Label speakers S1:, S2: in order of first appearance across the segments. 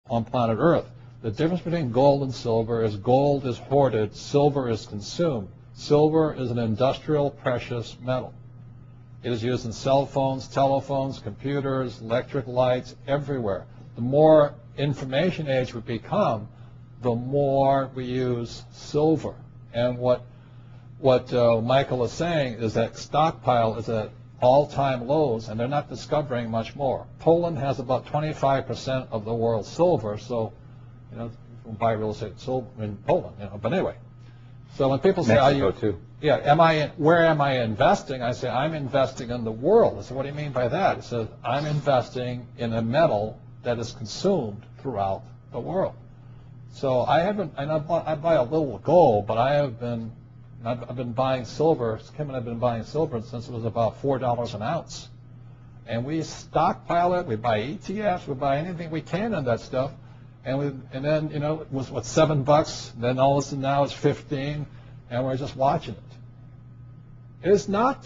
S1: on planet Earth. The difference between gold and silver is gold is hoarded, silver is consumed. Silver is an industrial precious metal. It is used in cell phones, telephones, computers, electric lights, everywhere. The more information age we become, the more we use silver. And what Michael is saying is that stockpile is at all-time lows, and they're not discovering much more. Poland has about 25% of the world's silver, so you can buy real estate silver in Poland. But anyway, so when people say,
S2: Mexico too.
S1: Yeah, where am I investing? I say I'm investing in the world. I say, what do you mean by that? It says I'm investing in a metal that is consumed throughout the world. So I buy a little gold, but I've been buying silver. Kim and I've been buying silver since it was about $4 an ounce, and we stockpile it. We buy ETFs. We buy anything we can in that stuff, and then it was what, $7. Then all of a sudden now it's 15, and we're just watching it. It is not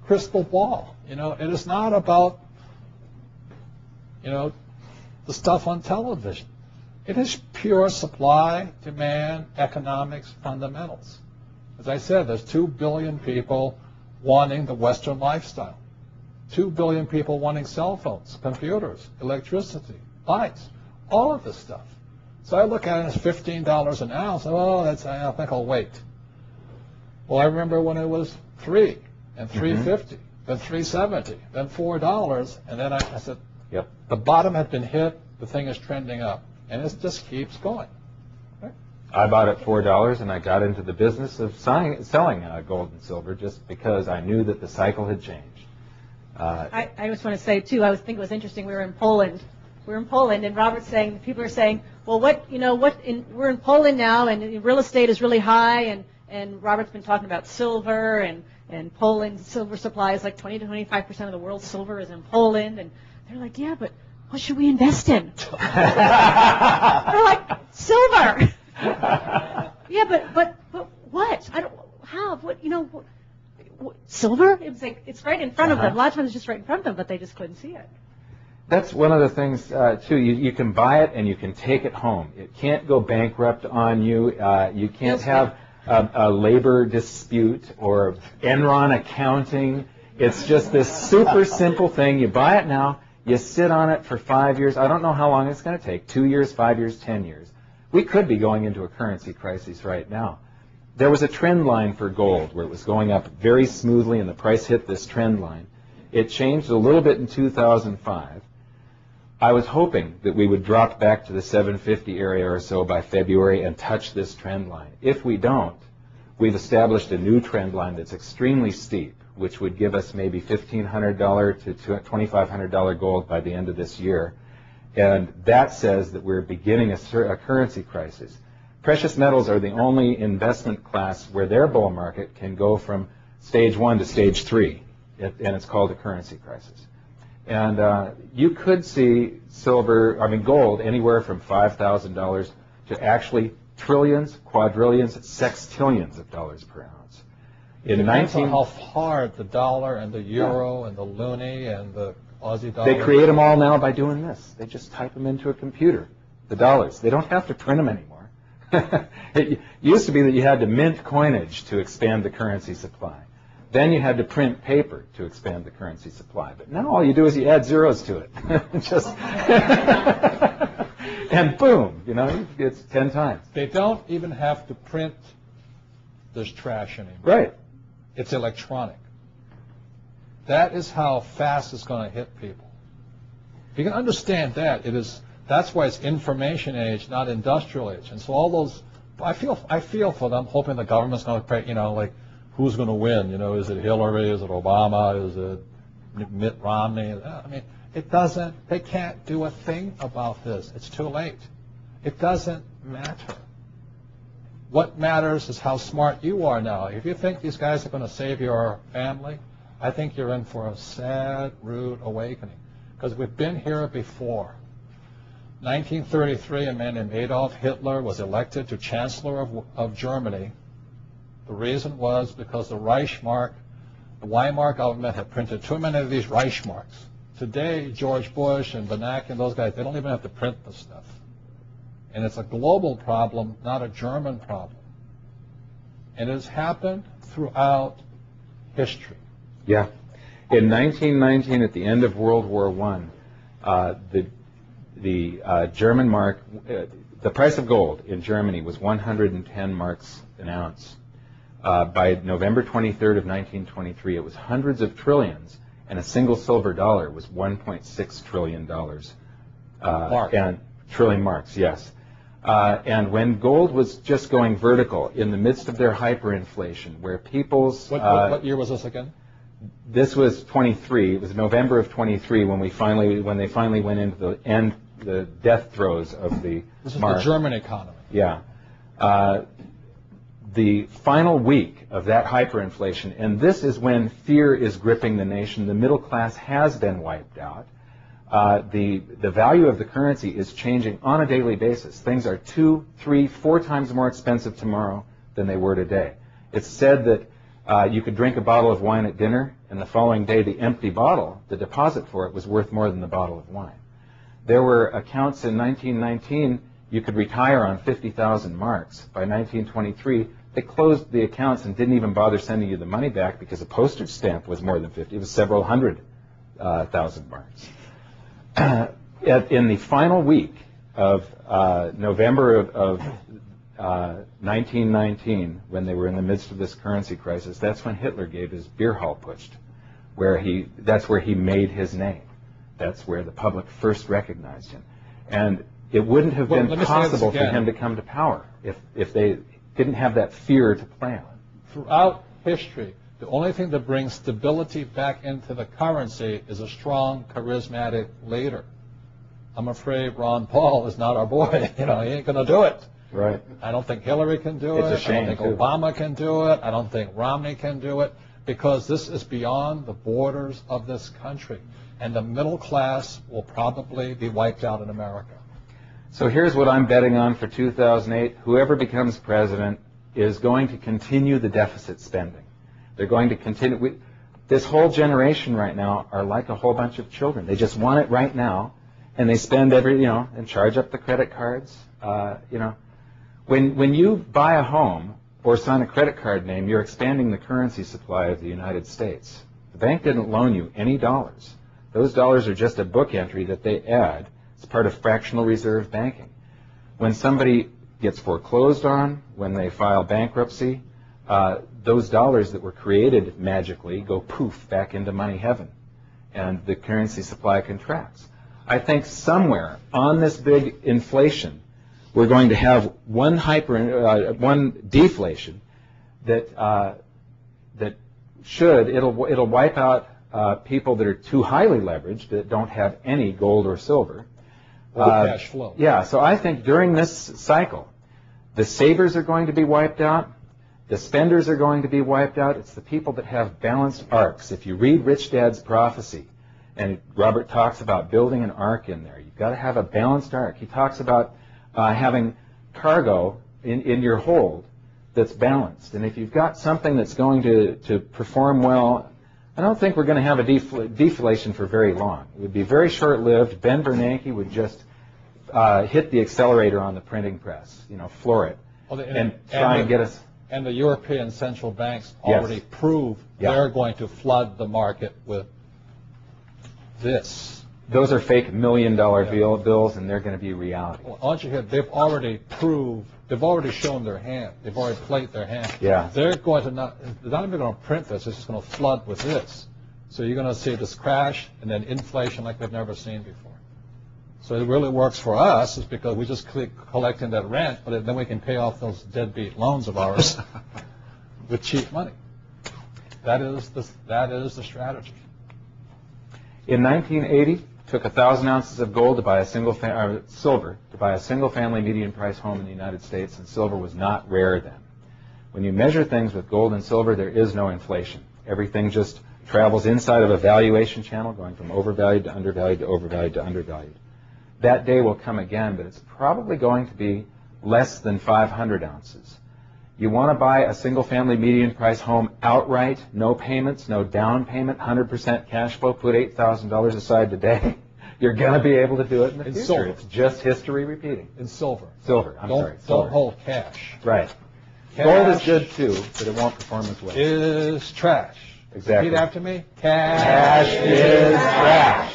S1: crystal ball. It is not about the stuff on television. It is pure supply, demand, economics, fundamentals. As I said, there's 2 billion people wanting the Western lifestyle. 2 billion people wanting cell phones, computers, electricity, lights, all of this stuff. So I look at it as $15 an ounce. I think I'll wait. Well, I remember when it was $3 and $3.50, then $3.70, then $4, and then I said,
S2: yep,
S1: the bottom had been hit. The thing is trending up, and it just keeps going.
S2: I bought at $4, and I got into the business of selling gold and silver just because I knew that the cycle had changed.
S3: I just want to say too, I think it was interesting. We were in Poland, and Robert's saying, people are saying, well, we're in Poland now, and real estate is really high, and Robert's been talking about silver, and Poland's silver supply is like 20 to 25% of the world's silver is in Poland, and they're like, yeah, but what should we invest in? They're like, silver. Yeah, but what? Silver? It's like it's right in front of them. A lot of times it's just right in front of them, but they just couldn't see it.
S2: That's one of the things, too. You can buy it and you can take it home. It can't go bankrupt on you. You can't have a labor dispute or Enron accounting. It's just this super simple thing. You buy it now. You sit on it for 5 years. I don't know how long it's going to take, 2 years, 5 years, 10 years. We could be going into a currency crisis right now. There was a trend line for gold where it was going up very smoothly and the price hit this trend line. It changed a little bit in 2005. I was hoping that we would drop back to the 750 area or so by February and touch this trend line. If we don't, we've established a new trend line that's extremely steep, which would give us maybe $1,500 to $2,500 gold by the end of this year. And that says that we're beginning a currency crisis. Precious metals are the only investment class where their bull market can go from stage 1 to stage 3, and it's called a currency crisis. And you could see gold anywhere from $5,000 to actually trillions, quadrillions, sextillions of dollars per ounce.
S1: It depends on how hard the dollar and the euro and the loonie and the Aussie dollar.
S2: They create them all now by doing this. They just type them into a computer, the dollars. They don't have to print them anymore. It used to be that you had to mint coinage to expand the currency supply. Then you had to print paper to expand the currency supply. But now all you do is you add zeros to it. And boom, it's 10 times.
S1: They don't even have to print this trash anymore.
S2: Right.
S1: It's electronic. That is how fast it's going to hit people. If you can understand that, that's why it's information age, not industrial age. And so all those, I feel for them, hoping the government's going to pay, like who's going to win? Is it Hillary? Is it Obama? Is it Mitt Romney? They can't do a thing about this. It's too late. It doesn't matter. What matters is how smart you are now. If you think these guys are going to save your family, I think you're in for a sad, rude awakening. Because we've been here before. 1933, a man named Adolf Hitler was elected to Chancellor of Germany. The reason was because the Reichsmark, the Weimar government had printed too many of these Reichsmarks. Today, George Bush and Bernanke and those guys, they don't even have to print the stuff. And it's a global problem, not a German problem. And it has happened throughout history.
S2: Yeah. In 1919, at the end of World War I, the German mark, the price of gold in Germany was 110 marks an ounce. By November 23rd of 1923, it was hundreds of trillions, and a single silver dollar was $1.6 trillion. And trillion marks, yes. And when gold was just going vertical in the midst of their hyperinflation, where people's...
S1: What year was this again?
S2: This was 23. It was November of 23 when they finally went into the death throes of the
S1: This is
S2: mark.
S1: the German economy.
S2: Yeah. The final week of that hyperinflation, and this is when fear is gripping the nation. The middle class has been wiped out. The value of the currency is changing on a daily basis. Things are 2, 3, 4 times more expensive tomorrow than they were today. It's said that you could drink a bottle of wine at dinner, and the following day the empty bottle, the deposit for it, was worth more than the bottle of wine. There were accounts in 1919 you could retire on 50,000 marks. By 1923, they closed the accounts and didn't even bother sending you the money back because a postage stamp was more than 50. It was several hundred thousand marks. In the final week of November of 1919, when they were in the midst of this currency crisis, that's when Hitler gave his beer hall putsch, that's where he made his name. That's where the public first recognized him. And it wouldn't have been possible for him to come to power if they didn't have that fear to play on.
S1: Throughout history, the only thing that brings stability back into the currency is a strong, charismatic leader. I'm afraid Ron Paul is not our boy. He ain't going to do it.
S2: Right.
S1: I don't think Hillary can do it.
S2: It's a shame,
S1: I don't think
S2: too.
S1: Obama can do it. I don't think Romney can do it, because this is beyond the borders of this country. And the middle class will probably be wiped out in America.
S2: So here's what I'm betting on for 2008. Whoever becomes president is going to continue the deficit spending. They're going to continue. This whole generation right now are like a whole bunch of children. They just want it right now, and they spend and charge up the credit cards. When you buy a home or sign a credit card name, you're expanding the currency supply of the United States. The bank didn't loan you any dollars. Those dollars are just a book entry that they add. It's part of fractional reserve banking. When somebody gets foreclosed on, when they file bankruptcy, those dollars that were created magically go poof back into money heaven, and the currency supply contracts. I think somewhere on this big inflation, we're going to have one deflation it'll wipe out people that are too highly leveraged, that don't have any gold or silver.
S1: Or cash flow.
S2: Yeah, so I think during this cycle, the savers are going to be wiped out, the spenders are going to be wiped out. It's the people that have balanced arcs. If you read Rich Dad's Prophecy, and Robert talks about building an ark in there, you've got to have a balanced ark. He talks about having cargo in your hold that's balanced. And if you've got something that's going to perform well, I don't think we're going to have a deflation for very long. It would be very short-lived. Ben Bernanke would just hit the accelerator on the printing press, floor it, and try and get us...
S1: And the European central banks already proved they're going to flood the market with this.
S2: Those are fake $1 million bills, and they're going to be reality.
S1: Well, aren't you here? They've already shown their hand. They've already played their hand.
S2: Yeah.
S1: They're not even going to print this. It's just going to flood with this. So you're going to see this crash and then inflation like we've never seen before. So it really works for us is because we just keep collecting that rent, but then we can pay off those deadbeat loans of ours with cheap money. That is the strategy.
S2: In 1980, it took 1,000 ounces of gold to buy silver to buy a single-family median-price home in the United States, and silver was not rare then. When you measure things with gold and silver, there is no inflation. Everything just travels inside of a valuation channel, going from overvalued to undervalued to overvalued to undervalued. That day will come again, but it's probably going to be less than 500 ounces. You want to buy a single-family median-price home outright, no payments, no down payment, 100% cash flow, put $8,000 aside today. You're going to be able to do it in the future.
S1: silver.
S2: It's just history repeating.
S1: In silver.
S2: Silver. I'm sorry. Silver.
S1: Don't hold cash.
S2: Right.
S1: Cash
S2: Gold is good too, but it won't perform as well.
S1: Is trash.
S2: Exactly.
S1: Repeat after me.
S2: Cash is trash.